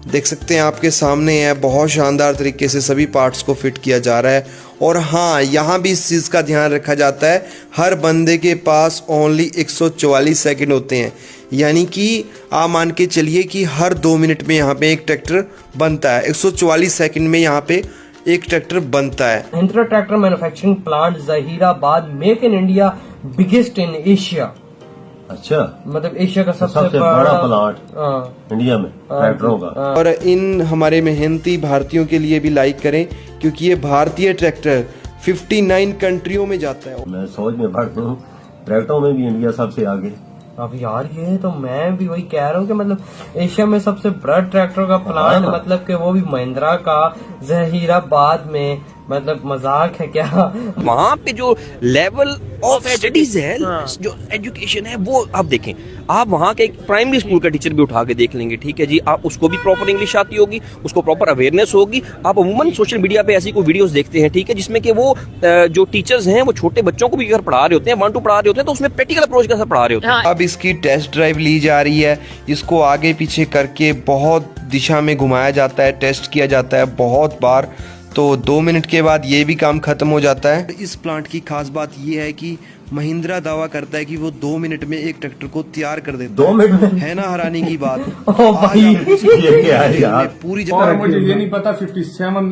देख सकते हैं आपके सामने है, बहुत शानदार तरीके से सभी पार्ट्स को फिट किया जा रहा है। और हाँ, यहाँ भी इस चीज़ का ध्यान रखा जाता है, हर बंदे के पास ओनली 144 सेकंड होते हैं, यानी कि आप मान के चलिए कि हर 2 मिनट में यहाँ पे एक ट्रैक्टर बनता है। 144 सेकंड में यहाँ पे एक ट्रैक्टर बनता है। Mahindra tractor manufacturing plant Zaheerabad, make in India, biggest in Asia. अच्छा, मतलब एशिया का सबसे बड़ा प्लांट इंडिया में ट्रैक्टरों का। और इन हमारे मेहनती भारतीयों के लिए भी लाइक करें, क्योंकि ये भारतीय ट्रैक्टर 59 कंट्रियों में जाता है। मैं सोच में पड़ रहा हूँ, ट्रैक्टरों में भी इंडिया सबसे आगे। अब यार ये तो मैं भी वही कह रहा हूँ कि मतलब एशिया में सबसे बड़ा ट्रैक्टर का प्लांट, मतलब कि वो भी महिंद्रा का जहीराबाद में, मतलब मजाक है क्या। वहाँ पे जो लेवल ऑफ स्टडीज है, जो एजुकेशन है, वो आप देखें। आप वहाँ के एक प्राइमरी स्कूल का टीचर भी उठा के देख लेंगे, ठीक है जी, आप उसको भी प्रॉपर इंग्लिश आती होगी, उसको प्रॉपर अवेयरनेस होगी। आप अमूमन सोशल मीडिया पे ऐसी कोई वीडियोस देखते हैं, ठीक है, जिसमें कि वो जो टीचर्स हैं वो छोटे बच्चों को भी अगर पढ़ा रहे होते हैं, 1 to पढ़ा रहे होते हैं, तो उसमें प्रैक्टिकल अप्रोच के साथ पढ़ा रहे होते हैं। अब इसकी टेस्ट ड्राइव ली जा रही है, इसको आगे पीछे करके बहुत दिशा में घुमाया जाता है, टेस्ट किया जाता है बहुत बार। तो 2 मिनट के बाद ये भी काम खत्म हो जाता है। इस प्लांट की खास बात ये है कि महिंद्रा दावा करता है कि वो 2 मिनट में एक ट्रैक्टर को तैयार कर देता 2 मिनट में है ना हैरानी की बात। ये क्या है यार, पूरी और जगह मुझे ये नहीं पता 57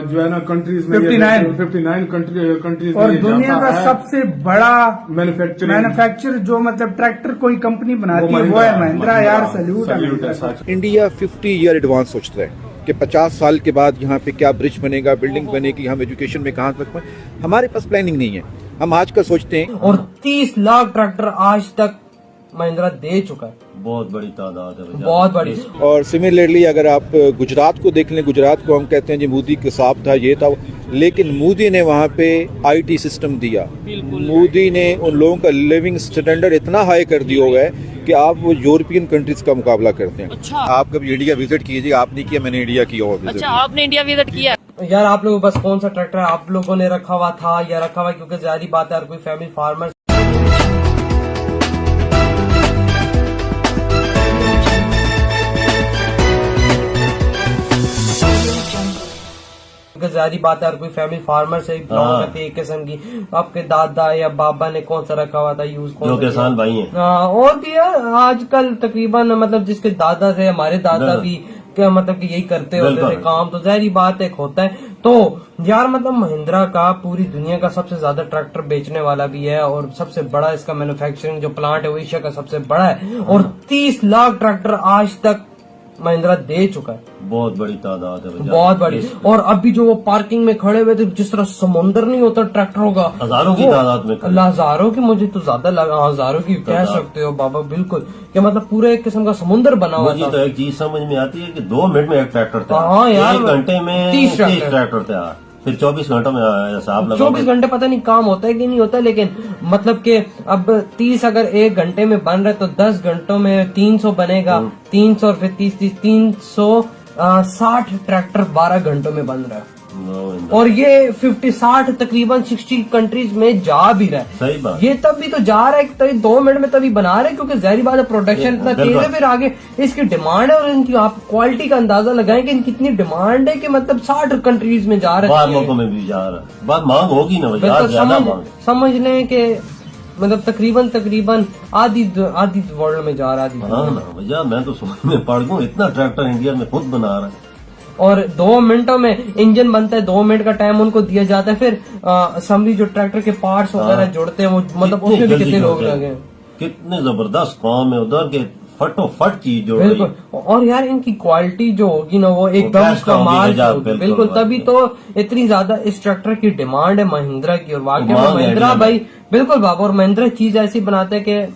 जो है ना कंट्रीज में 59 कंट्रीज और दुनिया का सबसे बड़ा मैन्युफैक्चर जो मतलब ट्रैक्टर कोई कंपनी बनाती है वो है महिंद्रा। यार सैल्यूट है। इंडिया 50 ईयर एडवांस सोचता है कि 50 साल के बाद यहाँ पे क्या ब्रिज बनेगा, बिल्डिंग बनेगी, हम एजुकेशन में कहाँ तक। हमारे पास प्लानिंग नहीं है, हम आजकल सोचते हैं। और 30 लाख ट्रैक्टर आज तक महिंद्रा दे चुका है। बहुत बड़ी तादाद है, बहुत बड़ी। और सिमिलरली अगर आप गुजरात को देख लें, गुजरात को हम कहते हैं जी मोदी के साथ था, ये था, लेकिन मोदी ने वहाँ पे आईटी सिस्टम दिया। मोदी ने उन लोगों का लिविंग स्टैंडर्ड इतना हाई कर दिया हुआ है कि आप वो यूरोपियन कंट्रीज का मुकाबला करते हैं। अच्छा। आप कभी इंडिया विजिट कीजिए, आपने किया, मैंने इंडिया किया और विजिट। अच्छा, आपने इंडिया विजिट किया। यार आप लोगों के पास कौन सा ट्रैक्टर आप लोगों ने रखा हुआ था या रखा हुआ, क्योंकि जारी बात है हर कोई फैमिली फार्मर जारी बात है हर कोई फैमिली फार्मर से बिलोंग करती है एक किस्म की। आपके दादा या बाबा ने कौन सा रखा हुआ था यूज, कौन जो किसान भाई हैं। और भी यार आजकल तकरीबन मतलब जिसके दादा थे, हमारे दादा भी क्या मतलब कि यही करते होते थे काम, तो जाहिर बात एक होता है। तो यार मतलब महिंद्रा का पूरी दुनिया का सबसे ज्यादा ट्रैक्टर बेचने वाला भी है और सबसे बड़ा इसका मैन्युफैक्चरिंग जो प्लांट है वो एशिया का सबसे बड़ा है। और 30 लाख ट्रैक्टर आज तक महिंद्रा दे चुका है। बहुत बड़ी तादाद है, बहुत बड़ी। और अभी जो वो पार्किंग में खड़े हुए थे, जिस तरह समुंदर नहीं होता ट्रैक्टरों का, हजारों की तादाद में, हजारों की, मुझे तो ज्यादा लगा, हजारों की कह सकते हो बाबा, बिल्कुल, कि मतलब पूरे एक किस्म का समुंदर बना हुआ था। तो एक चीज समझ में आती है कि 2 मिनट में एक ट्रैक्टर तैयार, हाँ यार, 1 घंटे में 30 ट्रैक्टर तैयार, फिर 24 घंटों में हिसाब लगा। 24 घंटे पता नहीं काम होता है कि नहीं होता, लेकिन मतलब कि अब 30 अगर 1 घंटे में बन रहा है तो 10 घंटों में 300 बनेगा, 300 और फिर 30 360 ट्रैक्टर 12 घंटों में बन रहा है। और ये 50-60 तकरीबन 60 कंट्रीज में जा भी रहा है। सही बात। ये तब भी तो जा रहा है कि तभी 2 मिनट में तभी बना रहे हैं, क्योंकि जाहिर बात है प्रोडक्शन इतना तेज है, फिर आगे इसकी डिमांड है और इनकी आप क्वालिटी का अंदाजा लगाएं कि इनकी कितनी डिमांड है कि मतलब 60 कंट्रीज में जा रहे हैं, बाहर मुल्कों में भी जा रहा है। बात मांग होगी ना भैया, समझ लें कि मतलब तकरीबन आधी वर्ल्ड में जा रहा है। हाँ ना भैया, मैं तो समझ में पड़ गया, इतना ट्रैक्टर इंडिया में खुद बना रहा है। और 2 मिनटों में इंजन बनता है, 2 मिनट का टाइम उनको दिया जाता है। फिर असेंबली जो ट्रैक्टर के पार्ट्स वगैरह जोड़ते हैं वो मतलब उसमें भी कितने लोग लगे, कितने जबरदस्त काम है उधर के, फटोफट चीज जो बिल्कुल। और यार इनकी क्वालिटी जो होगी ना वो एकदम कमाल की होगी, बिल्कुल, तभी तो इतनी ज्यादा इस ट्रैक्टर की डिमांड है महिंद्रा की। और वाकई में महिंद्रा भाई बिल्कुल बाबा, और महिंद्रा चीज ऐसी बनाते हैं कि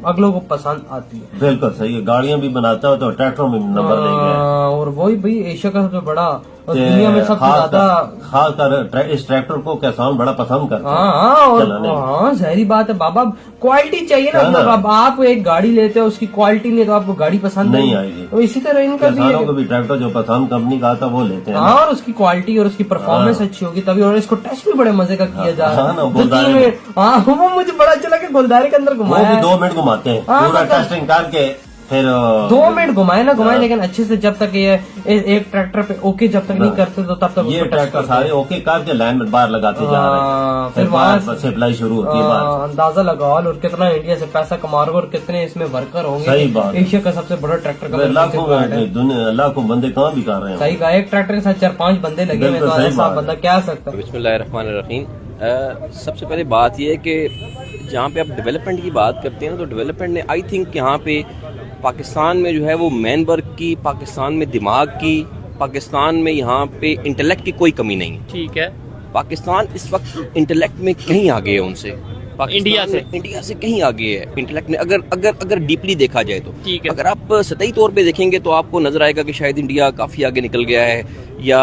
अगलों को पसंद आती है। बिल्कुल सही है, गाड़ियां भी बनाता है तो ट्रैक्टरों में नंबर ले गया। और वही भाई एशिया का सबसे बड़ा और दुनिया में सबसे ज्यादा खासकर इस ट्रैक्टर को किसान बड़ा पसंद करता है। हाँ, जहरी बात है बाबा, क्वालिटी चाहिए ना। अब आप एक गाड़ी लेते हो उसकी क्वालिटी नहीं तो आपको गाड़ी पसंद नहीं आएगी। तो इसी तरह इनका किसानों को भी ट्रैक्टर जो पसंद कंपनी का आता वो लेते हैं। हाँ, और उसकी क्वालिटी और उसकी परफॉर्मेंस अच्छी होगी तभी। और इसको टेस्ट भी बड़े मजे का किया जा रहा है। हाँ, वो मुझे बड़ा अच्छा लगा, गुलदारे के अंदर घुमाया, 2 मिनट घुमाते हैं पूरा टेस्टिंग करके, फिर 2 मिनट घुमाए ना घुमाए, लेकिन अच्छे से जब तक ये एक ट्रैक्टर पे ओके जब तक नहीं करते तो तब तक ये उसको टच ट्रैक्टर करते सारे हैं। ओके करके लाइन में बाहर लगाते जा रहे हैं, फिर फिर वहां बाहर से सप्लाई शुरू होती है बाहर। अंदाजा लगाओ और कितना इंडिया से पैसा कमा रहे हो और कितने इसमें वर्कर होंगे। सही बात है। एशिया का सबसे बड़ा ट्रैक्टर का लाखों बंदे काम भी कर रहे हैं। सही कहा, एक ट्रैक्टर के साथ 4-5 बंदे लगे हुए, बिल्कुल तो सही ऐसा बात बंदा क्या सकता है। बिस्मिल्लाहिर्रहमानिर्रहीम। सबसे पहले बात यह है कि जहाँ पे आप डेवलपमेंट की बात करते हैं ना, तो डेवलपमेंट ने आई थिंक यहाँ पे पाकिस्तान में जो है वो मैन वर्क की, पाकिस्तान में दिमाग की, पाकिस्तान में यहाँ पे इंटेलेक्ट की कोई कमी नहीं है। ठीक है। पाकिस्तान इस वक्त इंटेलेक्ट में कहीं आगे है उनसे, इंडिया से कहीं आगे है इंटेलेक्ट में, अगर डीपली देखा जाए तो। ठीक है। अगर आप सतही तौर पे देखेंगे तो आपको नजर आएगा कि शायद इंडिया काफी आगे निकल गया है या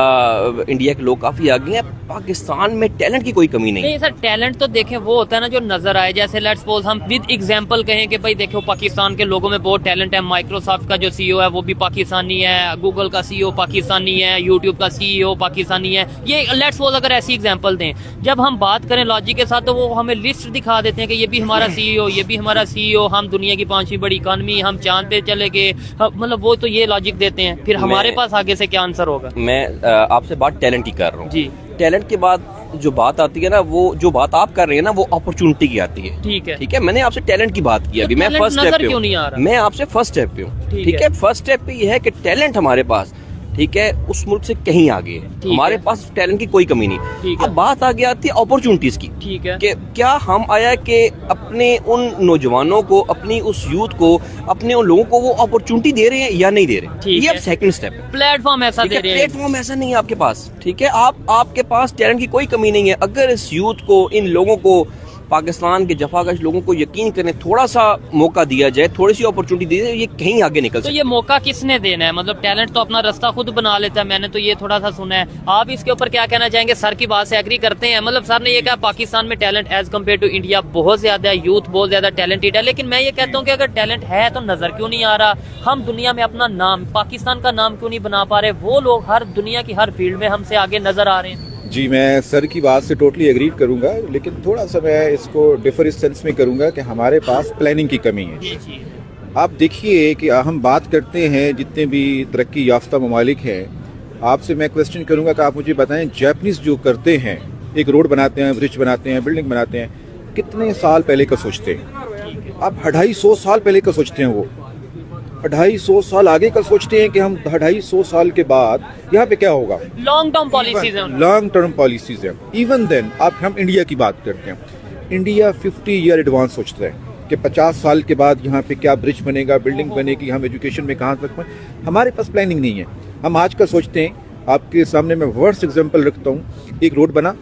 इंडिया के लोग काफी आगे हैं। पाकिस्तान में टैलेंट की कोई कमी नहीं। नहीं सर, टैलेंट तो देखें वो होता है ना जो नजर आए। जैसे लेट्स सपोज हम विद एग्जांपल कहें कि भाई देखो पाकिस्तान के लोगों में बहुत टैलेंट है। माइक्रोसॉफ्ट का जो सीईओ है वो भी पाकिस्तानी है, गूगल का सीईओ पाकिस्तानी है, यूट्यूब का सीईओ पाकिस्तानी है। ये लेट्स सपोज अगर ऐसी एग्जांपल दें, जब हम बात करें लॉजिक के साथ तो वो हमें लिस्ट दिखा देते हैं कि ये भी हमारा सीईओ, ये भी हमारा सीईओ, हम दुनिया की 5वीं बड़ी इकॉनमी, हम चांद पे चले गए, मतलब वो तो ये लॉजिक देते हैं। फिर हमारे पास आगे से क्या आंसर होगा? मैं आपसे बात टैलेंट की कर रहा हूँ जी। टैलेंट के बाद जो बात आती है ना, वो जो बात आप कर रहे हैं ना, वो अपॉर्चुनिटी की आती है। ठीक है। ठीक है, मैंने आपसे टैलेंट की बात की तो अभी, मैं talent फर्स्ट स्टेप नजर पे क्यों नहीं आ हूँ। रहा? मैं आपसे फर्स्ट स्टेप पे हूँ। ठीक ठीक है। है, फर्स्ट स्टेप पे ये है कि टैलेंट हमारे पास, ठीक है, उस मुल्क से कहीं आगे है। हमारे है। पास टैलेंट की कोई कमी नहीं। ठीक है। अब बात आगे आती है अपॉर्चुनिटीज की। ठीक है। कि क्या हम आया कि अपने उन नौजवानों को, अपनी उस यूथ को, अपने उन लोगों को वो अपॉर्चुनिटी दे रहे हैं या नहीं दे रहे? ठीक ये है। अब सेकंड स्टेप है। प्लेटफॉर्म ऐसा ठीक दे है, रहे हैं। प्लेटफॉर्म ऐसा नहीं है आपके पास। ठीक है, आपके पास टैलेंट की कोई कमी नहीं है। अगर इस यूथ को, इन लोगों को, पाकिस्तान के जफाकश लोगों को यकीन करें, थोड़ा सा मौका दिया जाए, थोड़ी सी अपॉर्चुनिटी दी जाए, ये कहीं आगे निकल तो सकते ये मौका किसने देना है? मतलब टैलेंट तो अपना रास्ता खुद बना लेता है, मैंने तो ये थोड़ा सा सुना है। आप इसके ऊपर क्या कहना चाहेंगे? सर की बात से एग्री करते हैं? मतलब सर ने ये कहा पाकिस्तान में talent as compare to India बहुत ज्यादा है, यूथ बहुत ज्यादा टैलेंटेड है, लेकिन मैं ये कहता हूँ कि अगर टैलेंट है तो नजर क्यों नहीं आ रहा? हम दुनिया में अपना नाम, पाकिस्तान का नाम क्यों नहीं बना पा रहे? वो लोग हर दुनिया की हर फील्ड में हमसे आगे नजर आ रहे हैं। जी, मैं सर की बात से टोटली एग्री करूंगा, लेकिन थोड़ा सा मैं इसको डिफर इस सेंस में करूंगा कि हमारे पास प्लानिंग की कमी है। आप देखिए कि हम बात करते हैं जितने भी तरक्की याफ्ता ममालिक हैं, आपसे मैं क्वेश्चन करूंगा कि आप मुझे बताएं, जापानीज जो करते हैं, एक रोड बनाते हैं, ब्रिज बनाते हैं, बिल्डिंग बनाते हैं, कितने साल पहले का सोचते हैं? आप 250 साल पहले का सोचते हैं, वो 250 साल आगे का सोचते हैं कि हम 250 साल के बाद यहाँ पे क्या होगा। लॉन्ग टर्म पॉलिसीज हैं। लॉन्ग टर्म पॉलिसीज है। इवन देन हम इंडिया की बात करते हैं, इंडिया 50 ईयर एडवांस सोचता है कि 50 साल के बाद यहाँ पे क्या ब्रिज बनेगा, बिल्डिंग बनेगी, हम एजुकेशन में कहाँ तक पहुँचे। हमारे पास प्लानिंग नहीं है। हम आज का सोचते हैं, आपके सामने मैं वर्स्ट एग्जांपल रखता हूँ, एक रोड बना,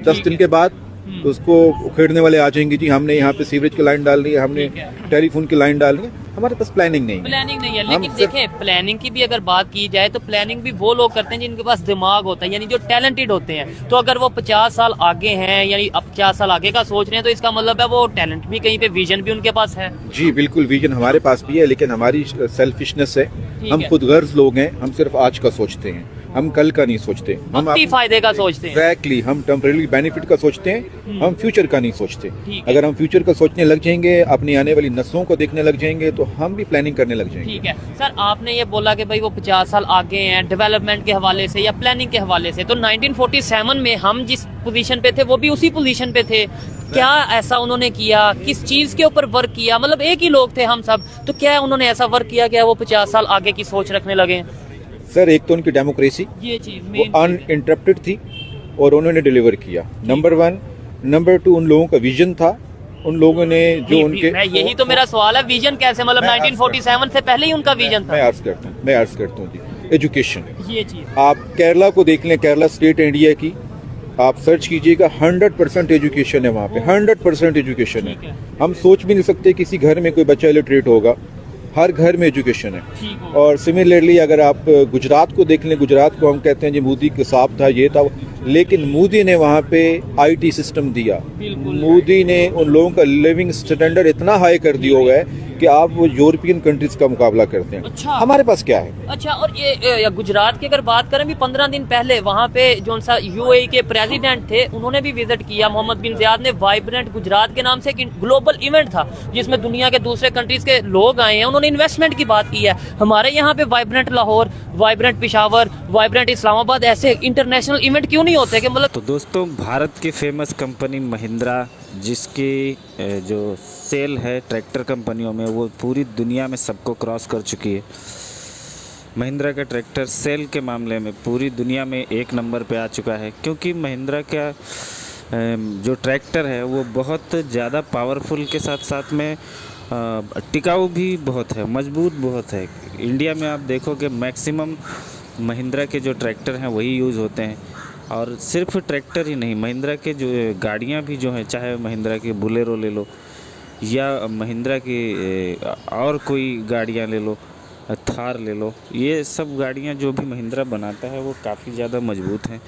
10 दिन के बाद तो उसको उखेड़ने वाले आ जाएंगे, जी हमने यहाँ पे सीवरेज की लाइन डाल दी है, हमने टेलीफोन की लाइन डाल दी है। हमारे पास प्लानिंग नहीं है। प्लानिंग नहीं है, लेकिन देखें प्लानिंग की भी अगर बात की जाए तो प्लानिंग भी वो लोग करते हैं जिनके पास दिमाग होता है, यानी जो टैलेंटेड होते हैं। तो अगर वो 50 साल आगे हैं, यानी अब 50 साल आगे का सोच रहे हैं, तो इसका मतलब है वो टैलेंट भी कहीं पे, विजन भी उनके पास है। जी बिल्कुल, विजन हमारे पास भी है, लेकिन हमारी सेल्फिशनेस है। हम खुद गर्ज लोग हैं, हम सिर्फ आज का सोचते हैं, हम कल का नहीं सोचते। हम अपनी फायदे का सोचते हैं। एग्जैक्टली, हम टेम्परेरी बेनिफिट का सोचते हैं, हम फ्यूचर का नहीं सोचते। ठीक है। अगर हम फ्यूचर का सोचने लग जाएंगे, अपनी आने वाली नस्लों को देखने लग जाएंगे, तो हम भी प्लानिंग करने लग जाएंगे। ठीक है सर, आपने ये बोला कि भाई वो 50 साल आगे हैं डेवलपमेंट के हवाले से या प्लानिंग के हवाले से, तो 1947 में हम जिस पोजीशन पे थे वो भी उसी पोजीशन पे थे। क्या ऐसा उन्होंने किया? किस चीज के ऊपर वर्क किया? मतलब एक ही लोग थे हम सब, तो क्या उन्होंने ऐसा वर्क किया क्या वो 50 साल आगे की सोच रखने लगे? सर, एक तो उनकी डेमोक्रेसी, ये चीज वो अनइंटरप्टेड थी और उन्होंने डिलीवर किया, नंबर 1। नंबर 2, उन लोगों का विजन था, उन लोगों ने जो उनके, यही तो मेरा सवाल है, विजन कैसे? मतलब 1947 से पहले ही उनका विजन था। मैं अर्ज करता हूँ जी, एजुकेशन। ये चीज आप केरला को देख लें, केरला स्टेट इंडिया की, आप सर्च कीजिएगा, 100% एजुकेशन है वहाँ पे, 100% एजुकेशन है। हम सोच भी नहीं सकते किसी घर में कोई बच्चा इलिटरेट होगा, हर घर में एजुकेशन है। और सिमिलरली अगर आप गुजरात को देख लें, गुजरात को हम कहते हैं जी मोदी के साथ था, ये था, लेकिन मोदी ने वहाँ पे आईटी सिस्टम दिया। मोदी ने उन लोगों का लिविंग स्टैंडर्ड इतना हाई कर दिया हुआ है कि आप वो यूरोपियन कंट्रीज का मुकाबला करते हैं। अच्छा। हमारे पास क्या है? अच्छा, और ये गुजरात की अगर बात करें भी 15 दिन पहले वहाँ पे जो सा यूएई के प्रेसिडेंट थे उन्होंने भी विजिट किया। मोहम्मद बिन ज़ियाद ने वाइब्रेंट गुजरात के नाम से एक ग्लोबल इवेंट था जिसमें दुनिया के दूसरे कंट्रीज के लोग आए हैं, उन्होंने इन्वेस्टमेंट की बात की है। हमारे यहाँ पे vibrant Lahore, vibrant Peshawar, vibrant Islamabad ऐसे इंटरनेशनल इवेंट क्यों नहीं होते कि मतलब। तो दोस्तों, भारत की फेमस कंपनी महिंद्रा, जिसकी जो सेल है ट्रैक्टर कंपनियों में वो पूरी दुनिया में सबको क्रॉस कर चुकी है। महिंद्रा का ट्रैक्टर सेल के मामले में पूरी दुनिया में 1 नंबर पे आ चुका है, क्योंकि महिंद्रा का जो ट्रैक्टर है वो बहुत ज़्यादा पावरफुल के साथ साथ में टिकाऊ भी बहुत है, मजबूत बहुत है। इंडिया में आप देखोगे मैक्सिमम महिंद्रा के जो ट्रैक्टर हैं वही यूज़ होते हैं। और सिर्फ ट्रैक्टर ही नहीं, महिंद्रा के जो गाड़ियाँ भी जो हैं, चाहे महिंद्रा की बुलेरो ले लो या महिंद्रा की और कोई गाड़ियाँ ले लो, थार ले लो, ये सब गाड़ियाँ जो भी महिंद्रा बनाता है वो काफ़ी ज़्यादा मजबूत हैं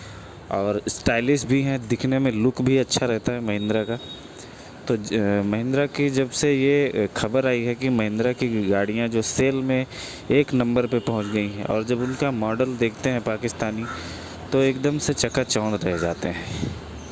और स्टाइलिश भी हैं, दिखने में लुक भी अच्छा रहता है महिंद्रा का। तो महिंद्रा की जब से ये खबर आई है कि महिंद्रा की गाड़ियाँ जो सेल में 1 नंबर पे पहुंच गई हैं, और जब उनका मॉडल देखते हैं पाकिस्तानी तो एकदम से चकाचौंध रह जाते हैं।